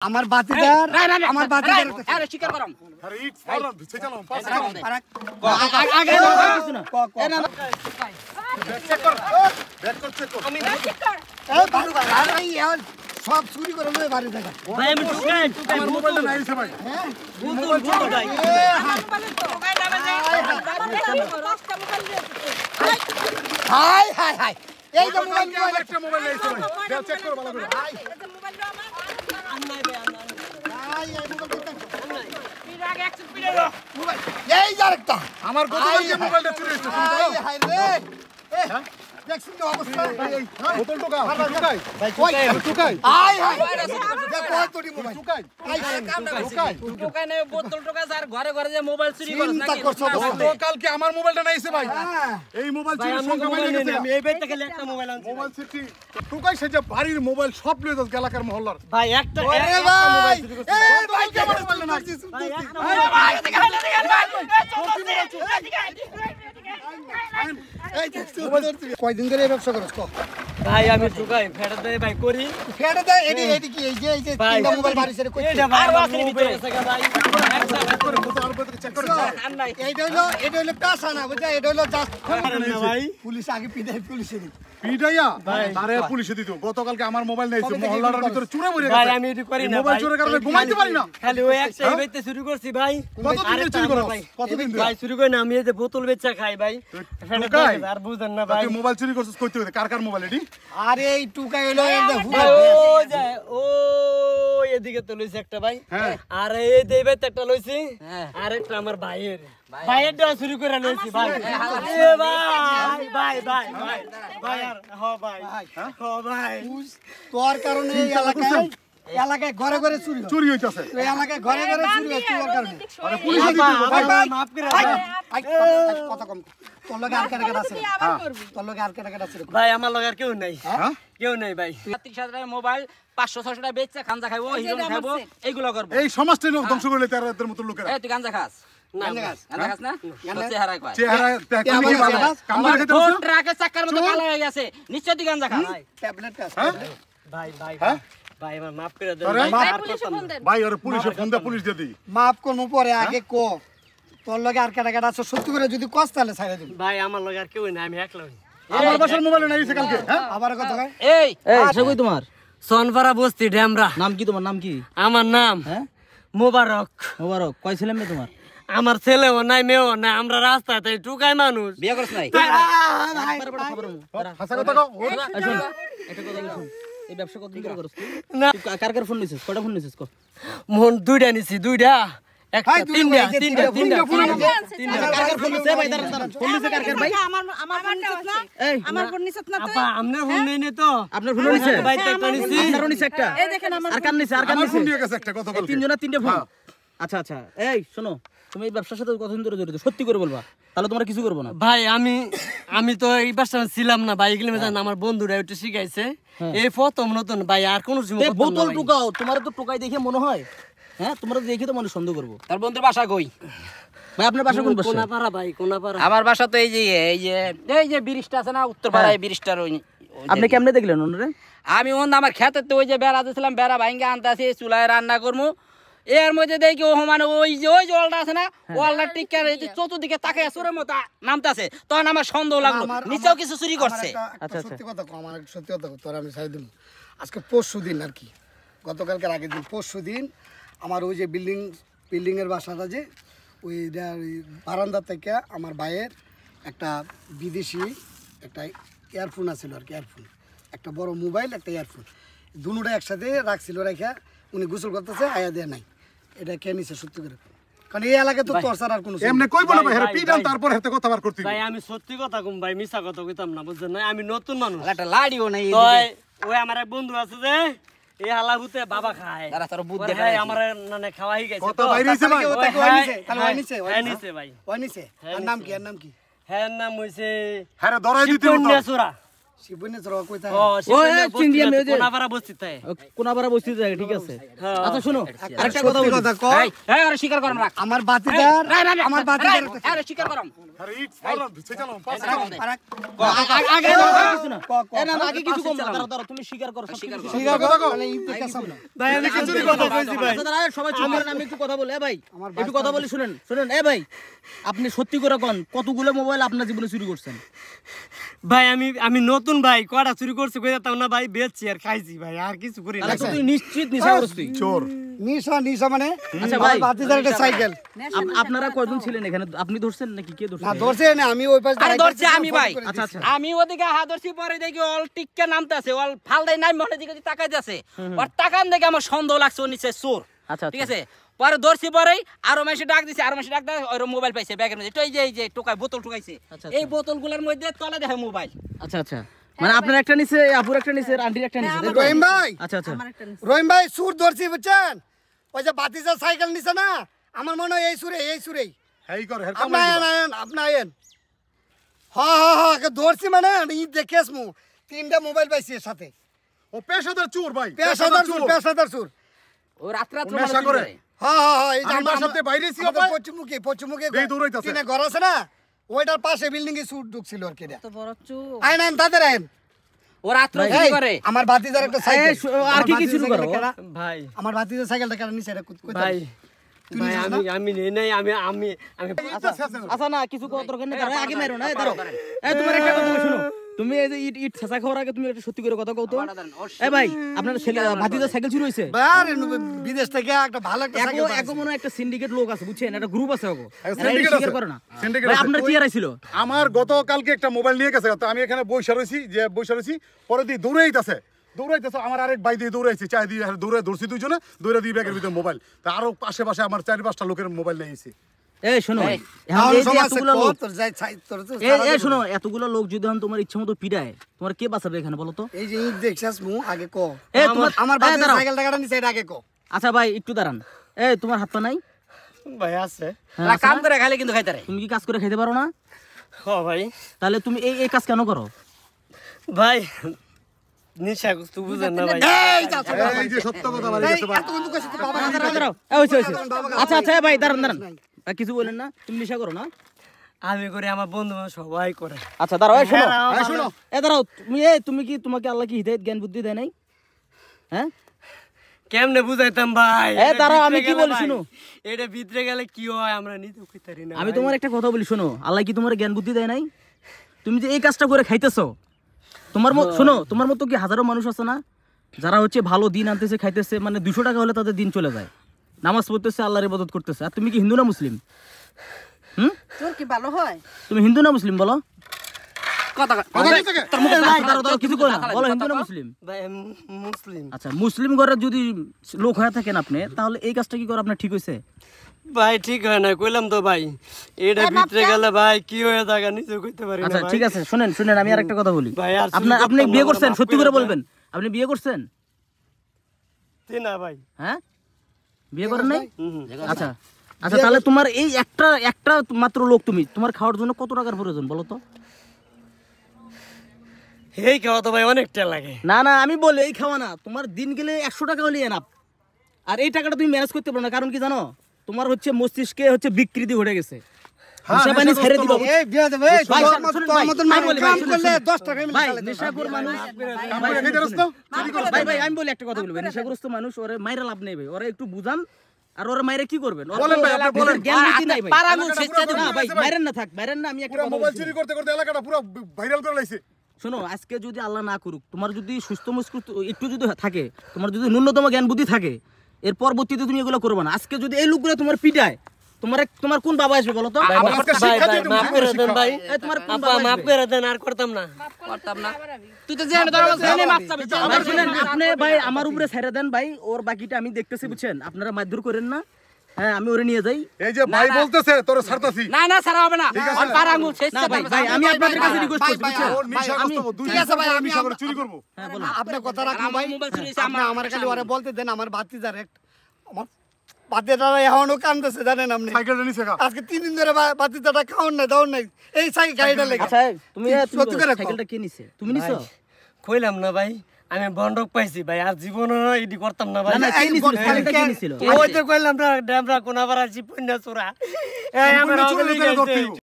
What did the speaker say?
আমার বাতিদার আমার বাতিদার আরে স্বীকার করম আরে ইট ফরন ভিছে চালাম পাস আগে কিছু না চেক কর চেক কর আমি না চেক কর এই বালু আরে ইয়ার সব চুরি করে লয়ে বাড়ি দেখা ভাই আমি টুকাই আমার মোবাইলটা নাই আছে ভাই বুতুল ভাই মোবাইল নামে যায় দশটা মোবাইল দিয়ে হাই হাই হাই এই যে মোবাইল আমার একটা মোবাইল নাই আছে ভাই দেও চেক কর ভালো করে মোবাইল দাও আমার আন্নাই ভাই হাই এই মোবাইল দিতে পিড় আগে একটু পিড়ে দাও মোবাইল এই আরেকটা আমার গতকালকে মোবাইলটা চুরি হইছে শুনতো হাই হাই রে দেখছিস তো অবস্থা বোতল টোকা টোকাই ভাই কই টোকাই হাই হাই দেখ কই তোরি মোবাইল টোকাই টোকাই নাই বোতল টোকা যার ঘরে ঘরে যে মোবাইল চুরি করে চিন্তা নাকি করছো গতকালকে আমার মোবাইলটা নাই আছে ভাই হ্যাঁ এই মোবাইল ভাই চুরি আমি সংখ্যা মোবাইল বাইরে নেই গেছে আমি এই বাইতে গেলে একটা মোবাইল আনছি মোবাইল সিটি টোকাই সে যে বাড়ির মোবাইল সব লয়ে যাস এলাকার মহল্লার ভাই একটা ওরে ভাই এই ভাই কেমন মোবাইল না ভাই একটা কয়দিন ধরে এই ব্যবসা করছ ভাই আমি টুকাই ফেরত দেই ভাই করি ফেড়ে দে এডি কি এই যে ভাই তিনটা মোবাইল বাড়ি ছেড়ে কই এটা ভাই আমার ভিতরে আছে ভাই করে বোতল আর বোতল চেক করে নাই এইটা হলো কাঁচা না বুঝা এটা হলো জাস্ট ভাই পুলিশ আগে পিটাই পুলিশে পিটাইয়া তারে পুলিশে দিত গতকালকে আমার মোবাইল নাই আছে কবে থেকে মহল্লার শুরু ভিতরে চুরে মরে ভাই গেছে আমি এটি করি না মোবাইল ভাই চোরের কারণে ঘুমাইতে পারি না খালি ওই একটা এই বাইতে শুরু করছি ভাই কতদিন ধরে চুরি করো কতদিন ধরে ভাই শুরু করি না আমি এই যে বোতল বেচা খাই ভাই টুকাই? আর বুঝেন না ভাই তুই মোবাইল চুরি করছিস কইতে হইতে কার মোবাইল এডি আরে এই টুকা হলো ভাই ও যায় ও এদিকে তো লইছে একটা ভাই হ্যাঁ। আর এই দেবেতে একটা লইছি হ্যাঁ। আর একটা আমার ভাইয়ের ভাইয়েরটা শুরু করে লইছি ভাই এ ভাই ভাই ভাই ভাই ভাই আর হ ভাই হ ভাই তোর কারণে এই এলাকায় ঘরে ঘরে চুরি হয় চুরি হইতাছে এই এলাকায় ঘরে ঘরে চুরি হয় তোর কারণে আরে পুলিশে দিত ভাই মাফ করে আই, কথা কম তোর লগে আর কেটা আছে তোর লগে আর কেটা আছে ভাই আমার লগার কেউ নাই হ্যাঁ কেউ নাই ভাই 30,000 টাকা মোবাইল 500-600 টাকা বেচছে গাঞ্জা খাইবো হিরোইন খাইবো এইগুলো করবো এই সমাজটা ধ্বংস করলে তাদের মতো লোকেরা এই তুই গাঞ্জা খাস না গাঞ্জা খাস না চেহারা কয় চেহারা দেখতে কি ভালো কামলা খেতে ফোন ট্রাকের চাকার মতো কালো হয়ে গেছে নিশ্চয় তুই গাঞ্জা খাস ট্যাবলেট আছে ভাই ভাই হ্যাঁ? ভাই আমার মাফ করে দেন আরে? ভাই আর করতাম না। ভাই আরে পুলিশে ফোন দে পুলিশ দিয়ে দিই মাফ করমু পরে আগে কো তোর লগে আর কেটা আছে সত্যি করে যদি কস তাহলে ছাইড়া দিবি ভাই আমার লগার কেউ নাই আমি একলা আমার বাসার মোবাইল নাই এসে কালকে হ্যাঁ আবার কথা কয় এই সে কই তোমার সোনপাড়া বস্তি ড্যামরা নাম কি তোমার নাম কি আমার নাম হ্যাঁ মোবারক মোবারক কয় ছেলে মেয়ে তোমার আমার ছেলেও নাই মেয়েও নাই আমরা রাস্তাতে টুকাই মানুষ বিয়ে করছ নাই হাসা কথা কও এটা কথা শুন এই ব্যবসা কত করে করছ না তুই কার কার ফোন নিছিস কয়টা ফোন নিছিস কো মন দুইটা নিছি দুইটা একটা ভাই, দুইটা তিনটা এই যে তিনটা তিনটা তিনটা ফোন আছে। কার কার ফোন নিছে ভাই দাঁড়ান দাঁড়ান ফোন নিছে কার কার ভাই আমার ফোন নিছত না এই আমার ফোন নিছত না আপা আমনে ফোন নেই নে তো আপনার ফোন নিছে ভাই তো একটা নিছি আপনারও নিছে একটা এই দেখেন আমার আর কার নিছে আর কার আমার নিছে ফোন নিয়ে গেছে একটা কথা বলতে তিনজনের তিনটে ফোন আচ্ছা আচ্ছা এই শোনো তুমি এই ব্যবসার সাথে কতদিন ধরে জড়িত সত্যি করে বলবা তাহলে তোমরা কিছু করবো না ভাই আমি তো এই বাসা ছিলাম না ভাই এগুলো জান আমার বন্ধুরা একটু শিখাইছে এই প্রথম নতুন ভাই আর কোন সময় এই বোতল টুকাও তোমার তো টোকাই দেখে মনে হয় হ্যাঁ তোমরা দেখে তো মানুষ সন্দেহ করবো তোর বন্ধুর বাসা কই ভাই আপনার বাসা কোন বাসা কোনা পাড়া ভাই কোনা পাড়া আমার বাসা তো এই যে ব্রিজটা আছে না উত্তর পাড়ায় ব্রিজটার ওই আপনি কেমনে দেখলেন ওনারে আমি আমার খেতে ওই যে বেড়া দিয়েছিলাম বেড়া ভাঙ্গে আনতেছি চুলায় রান্না করবো এর মধ্যে দেখি ও মানে ওই যে ওয়ালটা আছে না ওয়ালটা টিকার চতুর্দিকে তাকে চোরের মতো নামতেছে তখন আমার সন্দেহ লাগলো নিচেও কিছু চুরি করছে সত্যি কথা কো আমার একটা সত্যি কথা কো তোর আমি ছাইড়া দিমু আজকে পরশুদিন আর কি গতকালকের আগের দিন পরশুদিন আমার ওই যে বিল্ডিং এর বাসাটা যে ওই বারান্দা থেকে আমার ভাইয়ের একটা বিদেশি একটা ইয়ারফোন আছিল আর কি ইয়ারফোন একটা বড় মোবাইল একটা ইয়ারফোন দুটোটা একসাথে রাখছিল রেখা উনি গোসল করতেছে আয়া দেয়া নাই এটা কে নিছে সত্যি করে কারণ এই এলাকায় তো তোর ছাড়া আর কোনো এমনি কই বলে ভাই ভাই, হ্যাঁ পিটান ভাই। তারপর হেতে কথা বার করতে ভাই আমি সত্যি কথা কম ভাই মিছা কথা কইতাম না বুঝছেন না আমি নতুন মানুষ একটা লাড়িও নাই তো ওই আমার এক বন্ধু আছে যে এই হালাগুতে বাবা খায় তারা তোর বুদ্ধি ওরে আমার মানে খাওয়াই গেছে কথা বাইরে হইছে ভাই তাহলে ওই নিছে হ্যাঁ নিছে ভাই ওই নিছে আর নাম কি হ্যাঁ নাম হইছে হ্যাঁ ধরাই দিতে হতো চিকন্যা চোরা শিবনে চড়া কই থাকে ও ওই চিংড়ি আমি ওই যে কোনাপাড়া বস্তি তাই কোনাপাড়া বসতে যায় ঠিক আছে আচ্ছা শোনো আরেকটা কথা সত্যি বলি কথা কও এই এই আরে স্বীকার করম রাখ আমার বাতিদার আমার বাতিদার আরে স্বীকার করম আরে ইট সালাম ভিছে চালাম পাঁচ আগে কিছু না এ না আগে কিছু কম না দাঁড়াও তুমি স্বীকার করো স্বীকার করো ঠিক আছে মানে ঈদ দেখাম না ভাই আমি সত্যি কথা কইছি ভাই আচ্ছা দাঁড়াও সবাই চুপ করেন আমি একটু কথা বলি ভাই একটু কথা বলি শুনেন এ ভাই আপনি সত্যি করে কোন কতগুলো মোবাইল আপনার জীবনে চুরি করছেন ভাই আমি নতুন ভাই কটা চুরি করছি কই যেতাম না ভাই বেচছি আর খাইছি ভাই আর কিছু করি না আচ্ছা তুই নিশ্চিত নেশাগ্রস্ত চোর নিশা মানে আচ্ছা আমার ভাই বাতিদার একটা সাইকেল আপনারা কয়জন ছিলেন এখানে আপনি ধরছেন নাকি কে না ধরছেন ধরছে না আমি ওই পাশে আরে ধরছি আমি ভাই আচ্ছা আচ্ছা আমি ওদিকে হাত ধরছি পরে দেখি অল টিক্কা নামতেছে অল ফালদাই নাই মনে দিকে তাকাইতেছে আর তাকান দেখে আমার সন্দেহ লাগছে ও নিচে চোর আচ্ছা ঠিক আছে পরে ধরছি পরেই আরো মাসে ডাক দিছে আরো মাসে ডাক দেয় ওর মোবাইল পাইছে ব্যাগের মধ্যে তো এই যে টোকাই বোতল টোকাইছে আচ্ছা, এই বোতলগুলোর মধ্যে তলে দেখে মোবাইল আচ্ছা আচ্ছা মানে আপনার একটা নিচে আপুর একটা নিচে আন্টির একটা নিচে তাই তো? রহিম ভাই আচ্ছা আচ্ছা রহিম ভাই সুর ধরছি বুঝছেন ওই যে বাতিদার সাইকেল নিছে না আমার মনে হয় এই সুরেই হেই কর হের আপনি আয়েন হ্যাঁ ধরছি মানে ঈদ দেখিস মু 3টা মোবাইল পাইছি এর সাথে ও পেশাদার চোর ভাই পেশাদার সুর ও রাত রাত ও নেশা করে। হ্যাঁ এই যে আমি আমার বাসাতে বাইরে ছি আমাদের ভাই পশ্চিমুখী এই দৌড়াইতাছে। কিনে ঘর আছে না ওইটার পাশে বিল্ডিং এ সুর ঢুকছিল আর কি এটা তো বড় চুপ আইন তাদের আইন ও রাত রাত কি করে আমার বাতিদার একটা সাইকেল আর কি কি শুরু করো? ভাই আমার বাতিদার সাইকেলটা কেন নিচে এটা কই ভাই ভাই আমি নেই নাই আমি আচ্ছা না কিছু কথা দরকার নেই দাঁড়াও আগে মারো না দাঁড়াও এই তোমার একটা কথা বলি, শোনো তুমি এই যে ইট ছাসা খাওয়ার আগে তুমি একটা সত্যি করে কথা কও তো এই ভাই আপনার ছেলে ভাতিজার সাইকেল চুরি হইছে আরে বিদেশ থেকে একটা ভালো একটা সাইকেল এগো মনে হয় একটা সিন্ডিকেট লোক আছে বুঝছেন একটা গ্রুপ আছে ওগো syndicate আছে। করে না Syndicate ভাই আছে। আপনার কি আরাইছিল আমার গতকালকে একটা মোবাইল নিয়ে গেছে তো আমি এখানে বসে রয়েছি পরে দিয়ে দৌড়াইতেছে আমার আরেক ভাই দিয়ে দৌড়াইছে চাই দিয়ে ধরছি দুজনে দৌড়ে দিয়ে ব্যাগের ভিতরে মোবাইল তা আরো আশেপাশে আমার 4-5টা লোকের মোবাইল নিয়েছি এই শোনো এখন এই যে এতগুলো লোক এই শোনো এতগুলো লোক যদি এখন তোমার ইচ্ছা মতো পিড়ায় তোমার কে বাঁচাবে এখানে বলো তো এই যে ঈদ দেখছাস মু আগে ক এই তোমার আমার এই বাতিদার দাঁড়াও। সাইকেলটা কাটা নিচে এটা আগে ক আচ্ছা ভাই একটু দাঁড়ান এই তোমার হাত পা নাই ভাই আছে হ্যাঁ, আছে কাম না? করে খাইলে কিন্তু খাইতে রে তুমি কি কাজ করে খাইতে পারো না হ ভাই তাহলে তুমি এই কাজ কেন করো ভাই নিশা কিছু বুঝেন না ভাই এই যে সত্য কথা বলে গেছে ভাই দাঁড়াও এই হইছে আচ্ছা আচ্ছা এই ভাই দাঁড়ান আর কিছু বলেন না তুমি নেশা করো না আমি করে আমার বন্ধু সবাই করে আচ্ছা দাঁড়াও এই শোনো হ্যাঁ, শোনো দাঁড়াও তুমি কি তোমাকে আল্লাহ কি হিদায়াত জ্ঞান বুদ্ধি দেয় নাই হ্যাঁ কেমনে বুঝাইতাম ভাই এ, দাঁড়াও, আমি কি বলি, ভাই, শুনো। এটা ভিতরে গেলে কি হয় আমরা নিজে কইতারি না আমি ভাই। তোমার একটা কথা বলি শোনো আল্লাহ কি তোমার জ্ঞান বুদ্ধি দেয় নাই তুমি যে এই কাজটা করে খাইতেছো তোমার শোনো তোমার মতো কি হাজারো মানুষ আছে না যারা হচ্ছে ভালো দিন আনতেছে খাইতেছে মানে 200 টাকা হলে তাদের দিন চলে যায় নামাজ পড়তেছে আল্লাহর ইবাদত করতেছে আর তুমি কি হিন্দু না মুসলিম তোর কি ভালো হয় তুমি হিন্দু না মুসলিম বলো কথা তার মধ্যে দাঁড়াও, কিছু কই না বলো হিন্দু না মুসলিম ভাই আমি মুসলিম আচ্ছা মুসলিম ঘরে যদি লোক হয়ে থাকেন আপনি তাহলে এই কাজটা কি করে আপনার ঠিক হয়েছে ভাই ঠিক হয় না কইলাম তো ভাই এটা ভিতরে গেলে ভাই কি হয়ে থাকে নিজে কইতে পারি না আচ্ছা ভাই ঠিক আছে শুনেন আমি আর একটা কথা বলি ভাই, আর আপনার শুরু আপনি করতাম বিয়ে না, করছেন মাফ সত্যি করে করে দেন। বলবেন আপনি বিয়ে করছেন না ভাই হ্যাঁ বিয়ে করেন নাই হুম আচ্ছা আচ্ছা তাহলে তোমার এই একটা মাত্র লোক তুমি তোমার খাওয়ার জন্য কত টাকার প্রয়োজন বলো তো এই খাওয়া তো ভাই অনেকটা লাগে না আমি বলি এই খাওয়া না তোমার দিন গেলে 100 টাকা হলে এনাফ আর এই টাকাটা তুমি ম্যানেজ করতে পারো না কারণ কি জানো তোমার হচ্ছে মস্তিষ্কে হচ্ছে বিকৃতি ঘটে গেছে নেশা পানি ছেড়ে দিবা এই বিয়া দেবে এই ভাই, তোর শুনুন তোর ভাই, মতন আমি মানুষ বলি, কাম ভাই, করলে শুনুন, 10 টাকা ভাই নেশাখোর মানুষ কাম করে খেতে রাস্তা ভাই আমি বলি একটা কথা বলবো নেশাগ্রস্ত মানুষ ওরে মাইরা লাভ নেই ভাই ওরা একটু বুঝান আর ওরা মাইরে কি করবেন ওর বলেন তো ভাই, আপনি বলেন। জ্ঞান বুদ্ধি নাই ভাই পারাঙ্গু ছেচা না ভাই মাইরেন না থাক মাইরেন না আমি একটা পুরো কথা মোবাইল বলছি চুরি করতে করতে এলাকাটা পুরো ভাইরাল করে লাইছে শোনো আজকে যদি আল্লাহ না করুক তোমার যদি সুস্থ মস্তিষ্ক একটু যদি থাকে তোমার যদি ন্যূনতম জ্ঞান বুদ্ধি থাকে এর পরবর্তীতে তুমি এগুলো করবে না আজকে যদি এই লোকগুলো তোমার পিটায় তোমার কোন বাবা আসবে বলো তো আজকে ভাই শিক্ষা ভাই দিয়ে দেবো, মাফ করে দেন ভাই এই তোমার কোন আপা বাবা মাফ আসবে? করে দেন আর করতাম না করতাম না তুই তো জেনে ধরো জেনে মাপ চাবি ভাই শুনেন আপনি ভাই আমার উপরে ছেড়ে দেন ভাই ওর বাকিটা আমি দেখতেছি বুঝছেন আপনারা মারধর করেন না হ্যাঁ আমি ওরে নিয়ে যাই এই যে ভাই বলতেছে তোর ছাড়তাছি না ছাড়া হবে না আর পারাঙ্গু না ছেচা ভাই আমি আপনাদের কাছে রিকোয়েস্ট করছি ভাই, বুঝছেন ওর নিশাগ্রস্ত দুই ঠিক আছে ভাই, দিন আমি- নিশা করে চুরি করব হ্যাঁ বলো আপনার কথা রাখুন ভাই মোবাইল চুরি আপনি আমার খালি ওরে বলতে দেন আমার বাতিদার এক আমার বাতিদাটা এখনো কান্দতেছে জানেন আপনি সাইকেলটা নিছে কা আজকে 3 দিন ধরে বাতিদাটা খাওন না দাও নাই এই গাড়িটা লেগে আচ্ছা তুমি সত্যি করে কও। সাইকেলটা কে নিছে তুমি নিছো কইলাম না ভাই আমি বন্ধক পাইছি ভাই আর জীবনে এডি করতাম না ভাই না না কে এই নিছিল বল- সাইকেলটা কে নিছিল ওই তো কইলাম না ড্যামরা কোনাবার আছি পন্যা চোরা এই আমার চোরা আগে লোকেরা ধরতে গেছে হইবো।